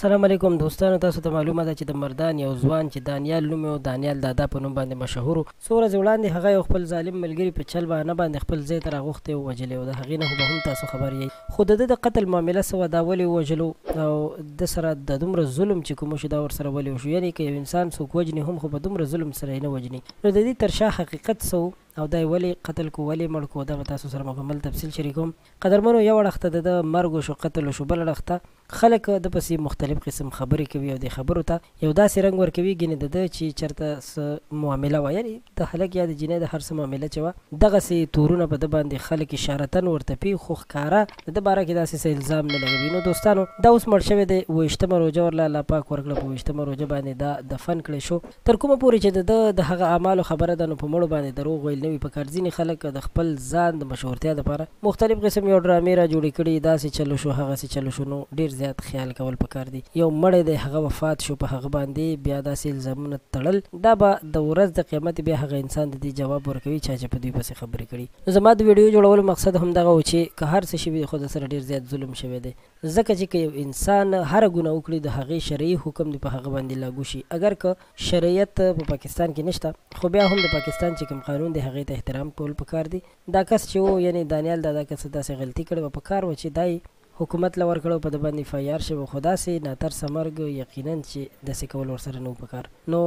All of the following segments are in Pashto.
السلام علیکم دوستانو، تاسو ته معلومه ده چې د مردان یو ځوان چې دانیال نوم یې دانیال دادا په نوم باندې مشهور و. څو ورځې وړاندې هغه یو خپل ظالم ملګري په چل بهانه باندې خپل ځای ته راغوښتی او وژلی و. د هغې نه به هم تاسو خبر یئ، خو د ده د قتل معامله څه وه، دا ولې ووژلو او د سره د دومره ظلم چې کوم شي دا ورسره ولې وشو. یعنې که یو انسان څوک وژني هم خو په دومره ظلم سره یې نه وژني. نو د دې تر شا حقیقت څه و او دا یې ولې قتل کو، ولې مړ کو، دا به تاسو سره مکمل تفصیل شریکوم. قدرمنو، یو اړخ ته د مرګ وشو، قتل وشو، بل اړخ ته خلک د پسې مختلف قسم خبرې کوي او د خبرو ته یو داسې رنګ ورکوي ګینې د ده چې چېرته څه معامله وه، یعنې د هلک یا د جینۍ د هر څه معامله چې وه دغسې تورونه په ده باندې خلک اشارتن ورته پي، خو ښکاره د ده باره کې داسې څه الزام نه لګوي. نو دوستانو، دا اوس مړ شوی دی، 28مه روژه ورله الله پاک ورکړه، په 28مه روژه باندې دا دفن کړی شو. تر کومه پورې چې د ده د هغه اعمالو خبره ده، نو په مړو باندې دروغ ویل نه وي پکار. ځینې خلک د خپل ځان د مشهورتیا دپاره مختلف قسم یو ډرامې را جوړې کړي، داسې چلو شو هغسې چلو شو. نو ډېر زیات خیال کول پکار دي. یو مړی دی، هغه وفات شو، په هغه باندې بیا داسې الزامونه تړل، دا به د ورځ د قیامت بیا هغه انسان د دې جواب ورکوي چا چې په دوی پسې خبرې کړي. نو زما د ویډیو جوړولو مقصد هم دغه و چې که هر څه شوي خو د سره ډېر زیات ظلم شوی دی، ځکه چې که یو انسان هره ګناه وکړي د هغې شرعي حکم دی په هغه باندې لاګو شي. اگر که شریعت په پاکستان کې نشته، خو بیا هم د پاکستان چې کوم قانون دی هغې ته احترام کول پکار دی. دا کس چې و، یعنې دانیال دادا کس داسې غلطي کړې وه، پکار وه چې دای حکومت له ورکړو په د باندې FIR شوی، خو داسې ناترسه مرګ یقینا چې داسې کول ورسره نه و پکار. نو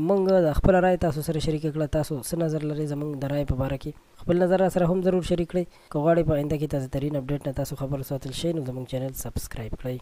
موږ د خپله رایې تاسو سره شریکه کړه. تاسو څه نظر لرئ زموږ د رایې په باره کې؟ خپل نظر را سره هم ضرور شریک کړئ. که غواړئ په آینده کې تازه ترین اپډیټ نه تاسو خبر ساتل شئ، نو زموږ چینل سبسکرایب کړئ.